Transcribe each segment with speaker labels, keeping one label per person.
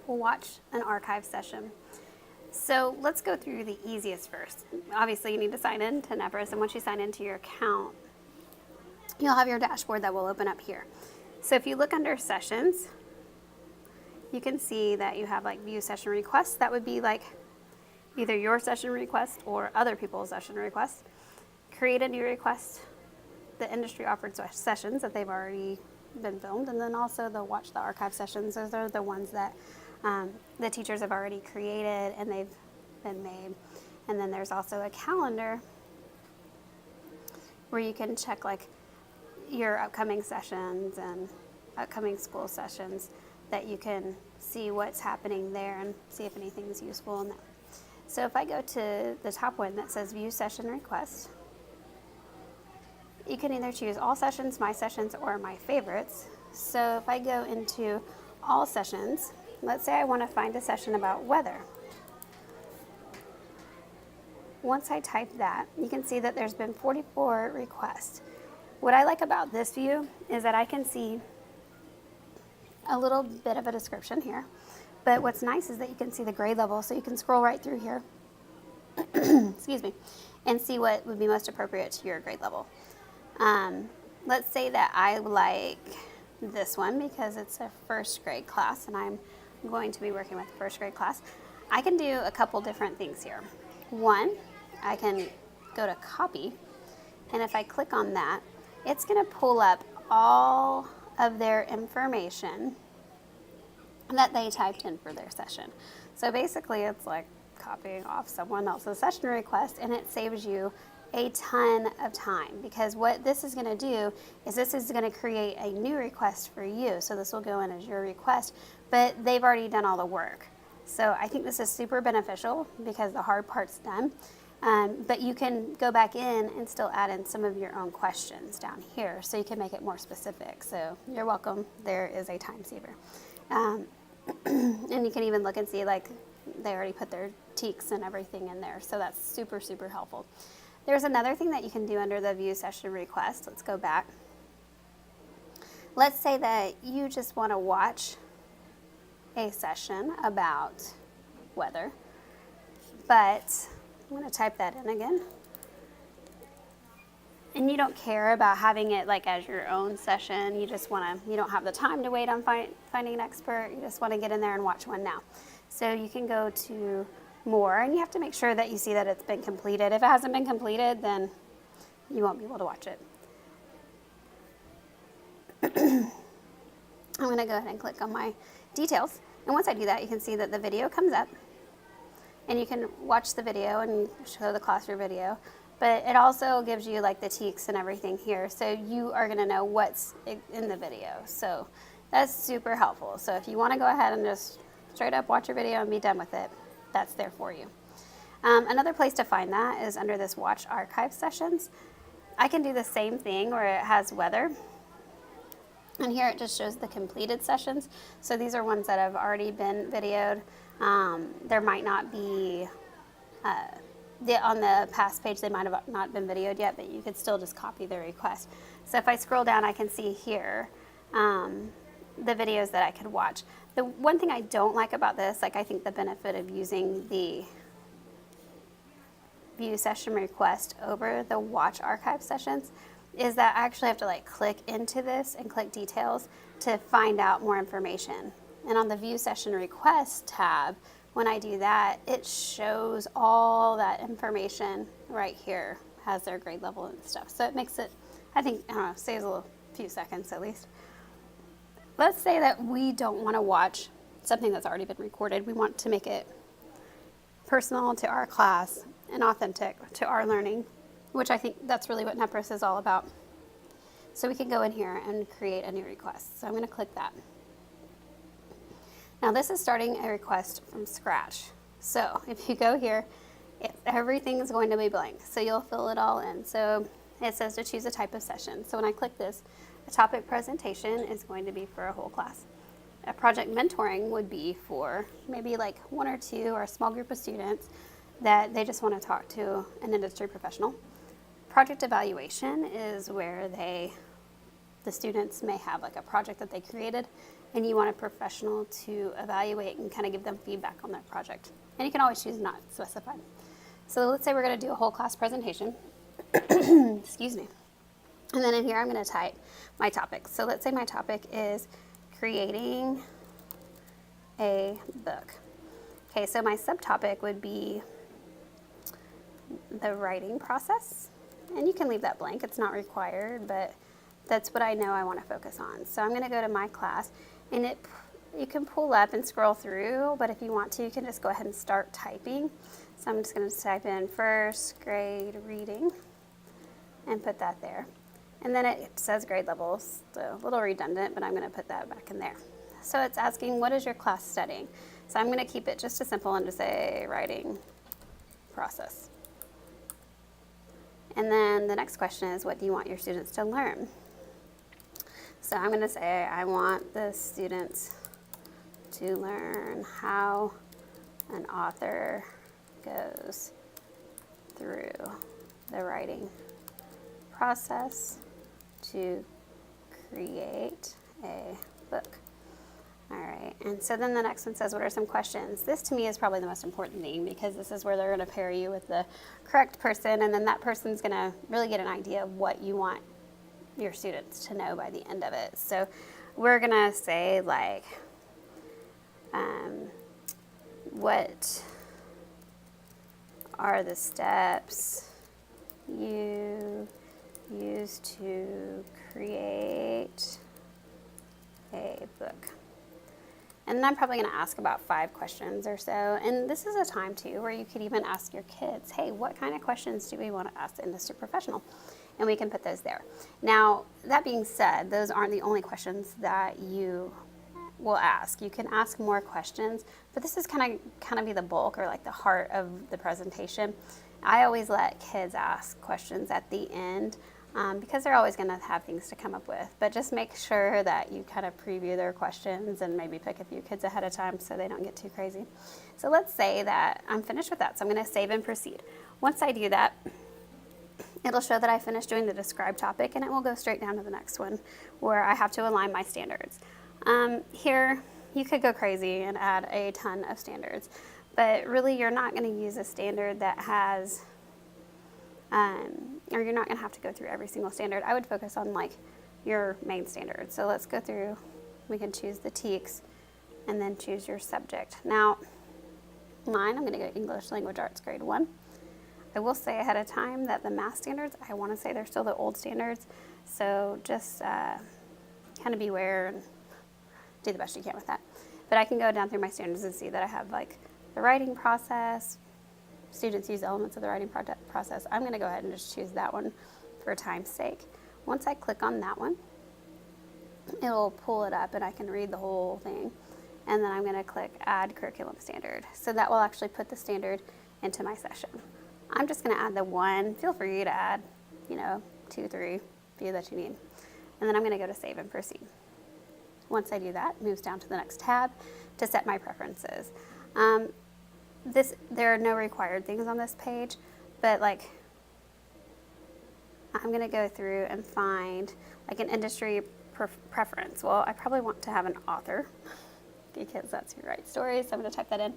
Speaker 1: watch an archive session. So let's go through the easiest first. Obviously, you need to sign in to Nepris, and once you sign into your account, you'll have your dashboard that will open up here. So if you look under sessions, you can see that you have like view session requests. That would be like either your session request or other people's session requests. Create a new request, the industry offered sessions that they've already been filmed, and then also the watch the archive sessions. Those are the ones that the teachers have already created and they've been made. And then there's also a calendar where you can check like your upcoming sessions and upcoming school sessions, that you can see what's happening there and see if anything's useful in that. So if I go to the top one that says view session request, you can either choose all sessions, my sessions, or my favorites. So if I go into all sessions, let's say I want to find a session about weather. Once I type that, you can see that there's been 44 requests. What I like about this view is that I can see a little bit of a description here, but what's nice is that you can see the grade level, so you can scroll right through here, excuse me, and see what would be most appropriate to your grade level. Let's say that I like this one because it's a first grade class and I'm going to be working with a first grade class. I can do a couple different things here. One, I can go to copy, and if I click on that, it's going to pull up all of their information that they typed in for their session. So basically it's like copying off someone else's session request, and it saves you a ton of time, because what this is going to do is this is going to create a new request for you. So this will go in as your request, but they've already done all the work. So I think this is super beneficial because the hard part's done. But you can go back in and still add in some of your own questions down here, so you can make it more specific. So you're welcome. There is a time saver. And you can even look and see, like, they already put their teaks and everything in there. So that's super, super helpful. There's another thing that you can do under the view session request. Let's go back. Let's say that you just want to watch a session about weather, but I'm going to type that in again. And you don't care about having it like as your own session. You just want to, you don't have the time to wait on finding an expert. You just want to get in there and watch one now. So you can go to more, and you have to make sure that you see that it's been completed. If it hasn't been completed, then you won't be able to watch it. I'm going to go ahead and click on my details. And once I do that, you can see that the video comes up. And you can watch the video and show the class your video. But it also gives you like the teaks and everything here. So you are going to know what's in the video. So that's super helpful. So if you want to go ahead and just straight up watch your video and be done with it, that's there for you. Another place to find that is under this watch archive sessions. I can do the same thing where it has weather. And here it just shows the completed sessions. So these are ones that have already been videoed. There might not be, on the past page, they might have not been videoed yet, but you could still just copy the request. So if I scroll down, I can see here the videos that I could watch. The one thing I don't like about this, like I think the benefit of using the view session request over the watch archive sessions, is that I actually have to like click into this and click details to find out more information. And on the view session request tab, when I do that, it shows all that information right here, has their grade level and stuff. So it makes it, I think, I don't know, saves a few seconds at least. Let's say that we don't want to watch something that's already been recorded. We want to make it personal to our class and authentic to our learning, which I think that's really what Nepris is all about. So we can go in here and create a new request. So I'm going to click that. Now this is starting a request from scratch. So if you go here, everything is going to be blank. So you'll fill it all in. So it says to choose a type of session. So when I click this, a topic presentation is going to be for a whole class. A project mentoring would be for maybe like one or two or a small group of students that they just want to talk to an industry professional. Project evaluation is where the students may have like a project that they created and you want a professional to evaluate and kind of give them feedback on their project. And you can always choose not specified. So let's say we're going to do a whole class presentation. Excuse me. And then in here I'm going to type my topic. So let's say my topic is creating a book. Okay, so my subtopic would be the writing process. And you can leave that blank, it's not required, but that's what I know I want to focus on. So I'm going to go to my class, and you can pull up and scroll through, but if you want to, you can just go ahead and start typing. So I'm just going to type in first grade reading and put that there. And then it says grade levels, so a little redundant, but I'm going to put that back in there. So it's asking, what is your class studying? So I'm going to keep it just as simple and just say writing process. And then the next question is, what do you want your students to learn? So I'm going to say I want the students to learn how an author goes through the writing process to create a book. All right, and so then the next one says, what are some questions? This to me is probably the most important thing, because this is where they're going to pair you with the correct person, and then that person's going to really get an idea of what you want your students to know by the end of it. So we're going to say like, what are the steps you use to create a book? And then I'm probably going to ask about 5 questions or so. And this is a time, too, where you could even ask your kids, hey, what kind of questions do we want to ask the industry professional? And we can put those there. Now, that being said, those aren't the only questions that you will ask. You can ask more questions, but this is kind of be the bulk, or like the heart of the presentation. I always let kids ask questions at the end, because they're always going to have things to come up with. But just make sure that you kind of preview their questions and maybe pick a few kids ahead of time so they don't get too crazy. So let's say that I'm finished with that. So I'm going to save and proceed. Once I do that, it'll show that I finished doing the describe topic, and it will go straight down to the next one where I have to align my standards. Here, you could go crazy and add a ton of standards, but really you're not going to use a standard that has or you're not going to have to go through every single standard. I would focus on like your main standards. So let's go through, we can choose the TEKS and then choose your subject. Now, mine, I'm going to go English Language Arts Grade 1. I will say ahead of time that the math standards, I want to say they're still the old standards. So just kind of beware and do the best you can with that. But I can go down through my standards and see that I have like the writing process. Students use elements of the writing process. I'm going to go ahead and just choose that one for time's sake. Once I click on that one, it'll pull it up and I can read the whole thing. And then I'm going to click Add Curriculum Standard. So that will actually put the standard into my session. I'm just going to add the one. Feel free to add, 2, 3, few that you need. And then I'm going to go to Save and Proceed. Once I do that, it moves down to the next tab to set my preferences. There are no required things on this page, but like I'm going to go through and find like an industry preference. Well, I probably want to have an author because that's who writes stories, so I'm going to type that in.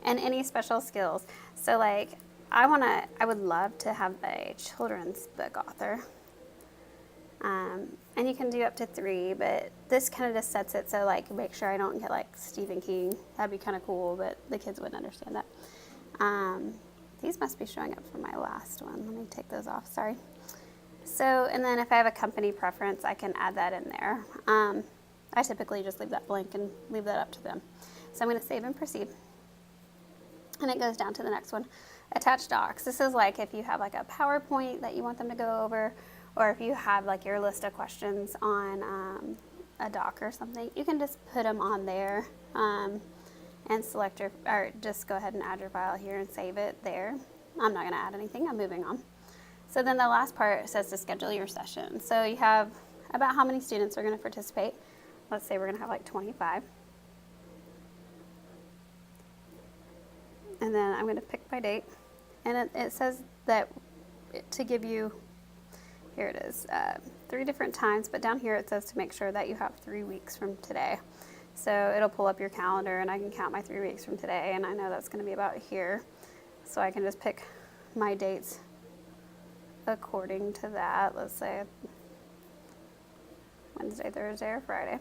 Speaker 1: And any special skills. So like I would love to have a children's book author. And you can do up to 3, but this kind of just sets it so like make sure I don't get like Stephen King. That'd be kind of cool, but the kids wouldn't understand that. These must be showing up for my last one. Let me take those off, sorry. So, and then if I have a company preference, I can add that in there. I typically just leave that blank and leave that up to them. So I'm going to save and proceed. And it goes down to the next one, attach docs. This is like if you have like a PowerPoint that you want them to go over, or if you have like your list of questions on a doc or something, you can just put them on there and select or just go ahead and add your file here and save it there. I'm not going to add anything, I'm moving on. So then the last part says to schedule your session. So you have about how many students are going to participate. Let's say we're going to have like 25. And then I'm going to pick my date. And it says that to give you, here it is, 3 different times, but down here it says to make sure that you have 3 weeks from today. So it'll pull up your calendar and I can count my 3 weeks from today, and I know that's going to be about here. So I can just pick my dates according to that. Let's say Wednesday, Thursday, or Friday.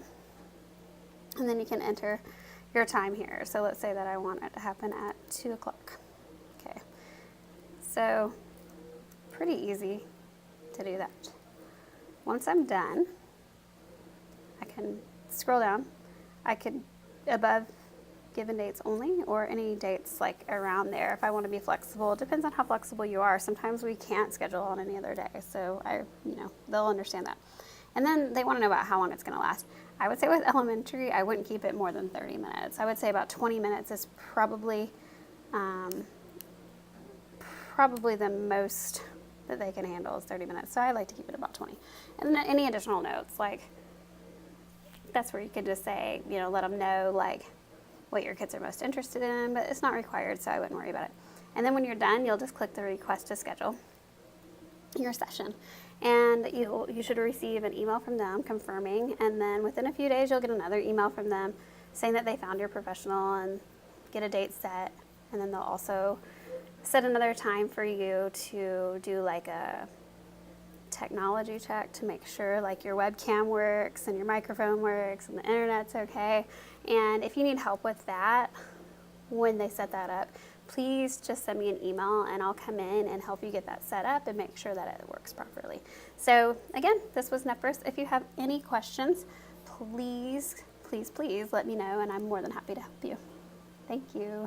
Speaker 1: And then you can enter your time here. So let's say that I want it to happen at 2 o'clock. Okay. So pretty easy to do that. Once I'm done, I can scroll down. I could above given dates only, or any dates like around there if I want to be flexible. It depends on how flexible you are. Sometimes we can't schedule on any other day, so they'll understand that. And then they want to know about how long it's going to last. I would say with elementary, I wouldn't keep it more than 30 minutes. I would say about 20 minutes is probably the most that they can handle is 30 minutes. So I like to keep it about 20. And then any additional notes, like that's where you could just say, let them know like what your kids are most interested in, but it's not required, so I wouldn't worry about it. And then when you're done, you'll just click the request to schedule your session. And you should receive an email from them confirming, and then within a few days, you'll get another email from them saying that they found your professional and get a date set. And then they'll also set another time for you to do like a technology check to make sure like your webcam works and your microphone works and the internet's okay. And if you need help with that, when they set that up, please just send me an email and I'll come in and help you get that set up and make sure that it works properly. So again, this was Nepris. If you have any questions, please let me know, and I'm more than happy to help you. Thank you.